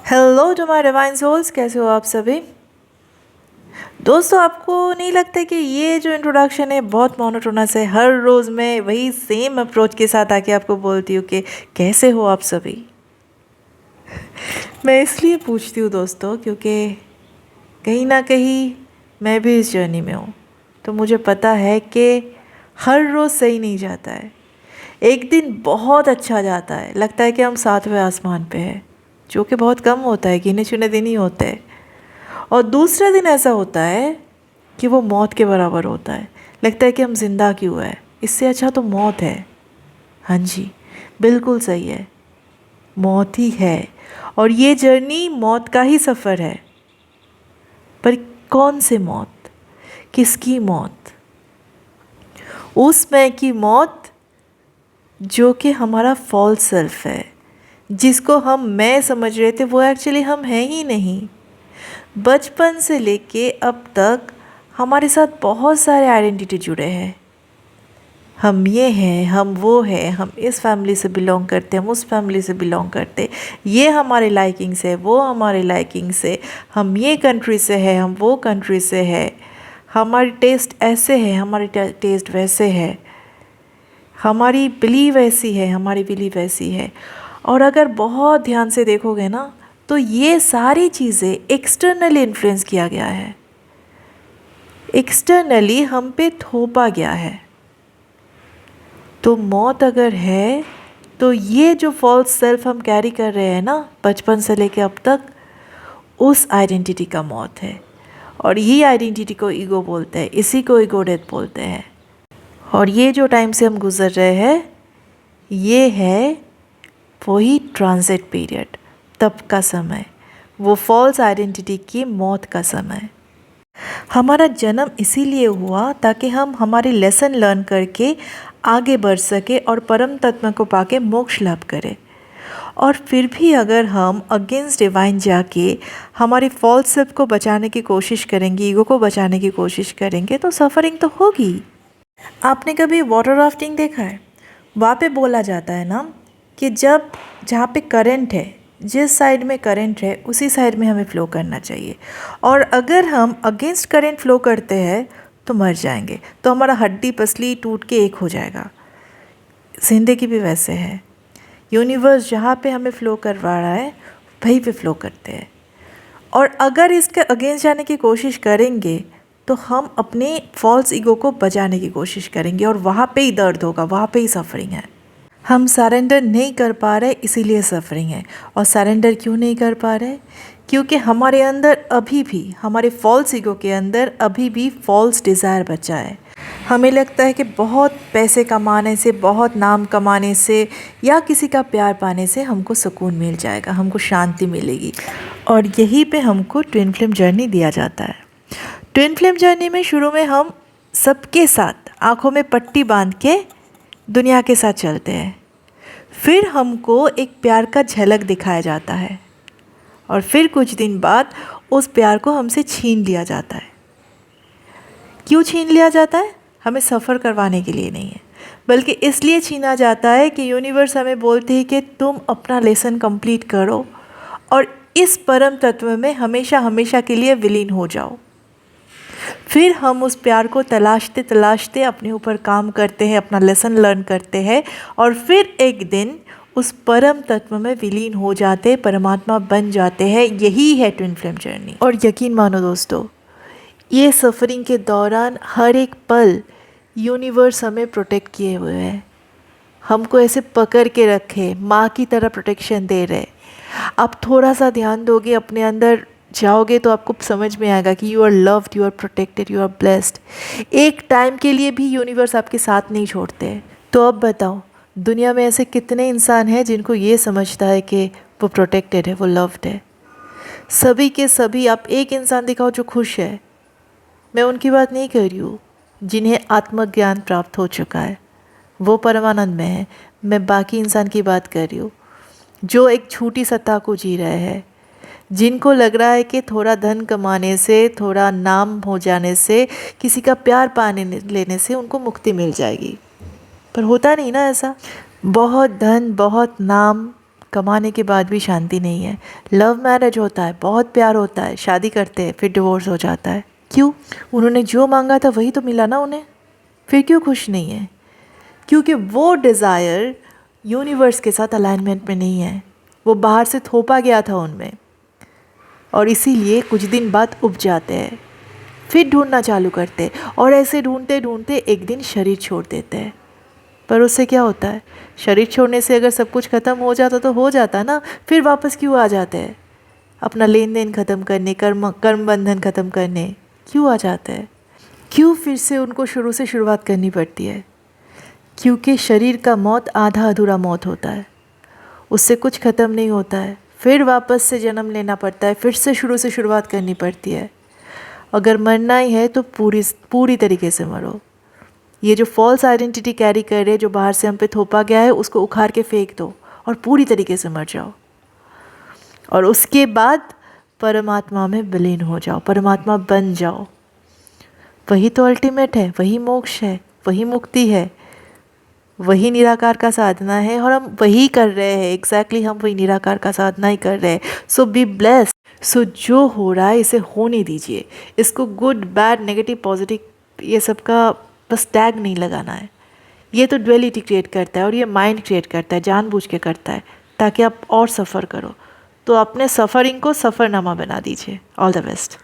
Hello to my divine souls, कैसे हो आप सभी दोस्तों। आपको नहीं लगता कि ये जो इंट्रोडक्शन है बहुत मोनोटोनस है? हर रोज़ मैं वही सेम अप्रोच के साथ आके आपको बोलती हूँ कि कैसे हो आप सभी। मैं इसलिए पूछती हूँ दोस्तों क्योंकि कहीं ना कहीं मैं भी इस जर्नी में हूँ, तो मुझे पता है कि हर रोज़ सही नहीं जाता है। एक दिन बहुत अच्छा जाता है, लगता है कि हम सातवें आसमान पे हैं, जो कि बहुत कम होता है, गिने चुने दिन ही होते हैं। और दूसरा दिन ऐसा होता है कि वो मौत के बराबर होता है, लगता है कि हम जिंदा क्यों है, इससे अच्छा तो मौत है। हाँ जी, बिल्कुल सही है, मौत ही है। और ये जर्नी मौत का ही सफ़र है। पर कौन से मौत, किसकी मौत? उस मैं की मौत जो कि हमारा फॉल्स सेल्फ है, जिसको हम मैं समझ रहे थे वो एक्चुअली हम हैं ही नहीं। बचपन से लेके अब तक हमारे साथ बहुत सारे आइडेंटिटी जुड़े हैं। हम ये हैं, हम वो हैं, हम इस फैमिली से बिलोंग करते हैं, हम उस फैमिली से बिलोंग करते हैं, ये हमारे लाइकिंग से, वो हमारे लाइकिंग से, हम ये कंट्री से है, हम वो कंट्री से है, हमारी टेस्ट ऐसे है, हमारी टेस्ट वैसे है, हमारी बिलीव ऐसी है, हमारी बिलीव ऐसी है। और अगर बहुत ध्यान से देखोगे ना, तो ये सारी चीज़ें एक्सटर्नली इन्फ्लुएंस किया गया है, एक्सटर्नली हम पे थोपा गया है। तो मौत अगर है तो ये जो फॉल्स सेल्फ हम कैरी कर रहे हैं ना बचपन से लेके अब तक, उस आइडेंटिटी का मौत है। और ये आइडेंटिटी को ईगो बोलते हैं, इसी को ईगो डेथ बोलते हैं। और ये जो टाइम से हम गुजर रहे हैं, ये है वही ट्रांजिट पीरियड, तब का समय, वो फॉल्स आइडेंटिटी की मौत का समय। हमारा जन्म इसीलिए हुआ ताकि हम हमारी लेसन लर्न करके आगे बढ़ सके और परम तत्व को पाके मोक्ष लाभ करें। और फिर भी अगर हम अगेंस्ट डिवाइन जाके हमारी फॉल्स सेल्फ को बचाने की कोशिश करेंगे, ईगो को बचाने की कोशिश करेंगे, तो सफ़रिंग तो होगी। आपने कभी वाटर राफ्टिंग देखा है? वहाँ पे बोला जाता है ना कि जब जहाँ पे करंट है, जिस साइड में करंट है उसी साइड में हमें फ़्लो करना चाहिए। और अगर हम अगेंस्ट करंट फ़्लो करते हैं तो मर जाएंगे, तो हमारा हड्डी पसली टूट के एक हो जाएगा। ज़िंदगी भी वैसे है, यूनिवर्स जहाँ पे हमें फ़्लो करवा रहा है वहीं पे फ़्लो करते हैं। और अगर इसके अगेंस्ट जाने की कोशिश करेंगे तो हम अपने फॉल्स ईगो को बचाने की कोशिश करेंगे, और वहाँ पे ही दर्द होगा, वहाँ पे ही सफरिंग है। हम सरेंडर नहीं कर पा रहे, इसीलिए सफरिंग है। और सरेंडर क्यों नहीं कर पा रहे? क्योंकि हमारे अंदर अभी भी, हमारे फॉल्स ईगो के अंदर अभी भी फॉल्स डिज़ायर बचा है। हमें लगता है कि बहुत पैसे कमाने से, बहुत नाम कमाने से, या किसी का प्यार पाने से हमको सुकून मिल जाएगा, हमको शांति मिलेगी। और यहीं पे हमको ट्विन फ्लेम जर्नी दिया जाता है। ट्विन फ्लेम जर्नी में शुरू में हम सबके साथ आँखों में पट्टी बांध के दुनिया के साथ चलते हैं। फिर हमको एक प्यार का झलक दिखाया जाता है, और फिर कुछ दिन बाद उस प्यार को हमसे छीन लिया जाता है। क्यों छीन लिया जाता है? हमें सफ़र करवाने के लिए नहीं है, बल्कि इसलिए छीना जाता है कि यूनिवर्स हमें बोलते हैं कि तुम अपना लेसन कंप्लीट करो और इस परम तत्व में हमेशा हमेशा के लिए विलीन हो जाओ। फिर हम उस प्यार को तलाशते तलाशते अपने ऊपर काम करते हैं, अपना लेसन लर्न करते हैं, और फिर एक दिन उस परम तत्व में विलीन हो जाते हैं, परमात्मा बन जाते हैं। यही है ट्विन फ्लेम जर्नी। और यकीन मानो दोस्तों, ये सफ़रिंग के दौरान हर एक पल यूनिवर्स हमें प्रोटेक्ट किए हुए है, हमको ऐसे पकड़ के रखे, माँ की तरह प्रोटेक्शन दे रहे। आप थोड़ा सा ध्यान दोगे, अपने अंदर जाओगे, तो आपको समझ में आएगा कि you are loved, you are protected, you are blessed. एक टाइम के लिए भी यूनिवर्स आपके साथ नहीं छोड़ते। तो अब बताओ, दुनिया में ऐसे कितने इंसान हैं जिनको ये समझता है कि वो प्रोटेक्टेड है, वो लव्ड है? सभी के सभी, आप एक इंसान दिखाओ जो खुश है। मैं उनकी बात नहीं कर रही हूँ जिन्हें आत्मज्ञान प्राप्त हो चुका है, वो परमानंद में है। मैं बाकी इंसान की बात कर रही हूँ जो एक झूठी सत्ता को जी रहे हैं, जिनको लग रहा है कि थोड़ा धन कमाने से, थोड़ा नाम हो जाने से, किसी का प्यार पाने लेने से उनको मुक्ति मिल जाएगी। पर होता नहीं ना ऐसा। बहुत धन, बहुत नाम कमाने के बाद भी शांति नहीं है। लव मैरिज होता है, बहुत प्यार होता है, शादी करते हैं, फिर डिवोर्स हो जाता है। क्यों? उन्होंने जो मांगा था वही तो मिला ना उन्हें, फिर क्यों खुश नहीं है? क्योंकि वो डिज़ायर यूनिवर्स के साथ अलाइनमेंट में नहीं है, वो बाहर से थोपा गया था उनमें, और इसीलिए कुछ दिन बाद उब जाते हैं, फिर ढूंढना चालू करते हैं, और ऐसे ढूंढते ढूंढते एक दिन शरीर छोड़ देते हैं। पर उससे क्या होता है? शरीर छोड़ने से अगर सब कुछ ख़त्म हो जाता तो हो जाता ना, फिर वापस क्यों आ जाते हैं? अपना लेन देन ख़त्म करने, कर्म बंधन ख़त्म करने क्यों आ जाते हैं? क्यों फिर से उनको शुरू से शुरुआत करनी पड़ती है? क्योंकि शरीर का मौत आधा अधूरा मौत होता है, उससे कुछ ख़त्म नहीं होता है, फिर वापस से जन्म लेना पड़ता है, फिर से शुरू से शुरुआत करनी पड़ती है। अगर मरना ही है तो पूरी तरीके से मरो। ये जो फॉल्स आइडेंटिटी कैरी कर रहे, जो बाहर से हम पे थोपा गया है, उसको उखाड़ के फेंक दो और पूरी तरीके से मर जाओ, और उसके बाद परमात्मा में विलीन हो जाओ, परमात्मा बन जाओ। वही तो अल्टीमेट है, वही मोक्ष है, वही मुक्ति है, वही निराकार का साधना है, और हम वही कर रहे हैं। एग्जैक्टली हम वही निराकार का साधना ही कर रहे हैं। सो बी ब्लेस्ड। सो जो हो रहा है इसे होने दीजिए, इसको गुड बैड नेगेटिव पॉजिटिव ये सब का बस टैग नहीं लगाना है। ये तो ड्वेलिटी क्रिएट करता है, और ये माइंड क्रिएट करता है, जानबूझ के करता है ताकि आप और सफ़र करो। तो अपने सफ़रिंग को सफ़रनामा बना दीजिए। All the best.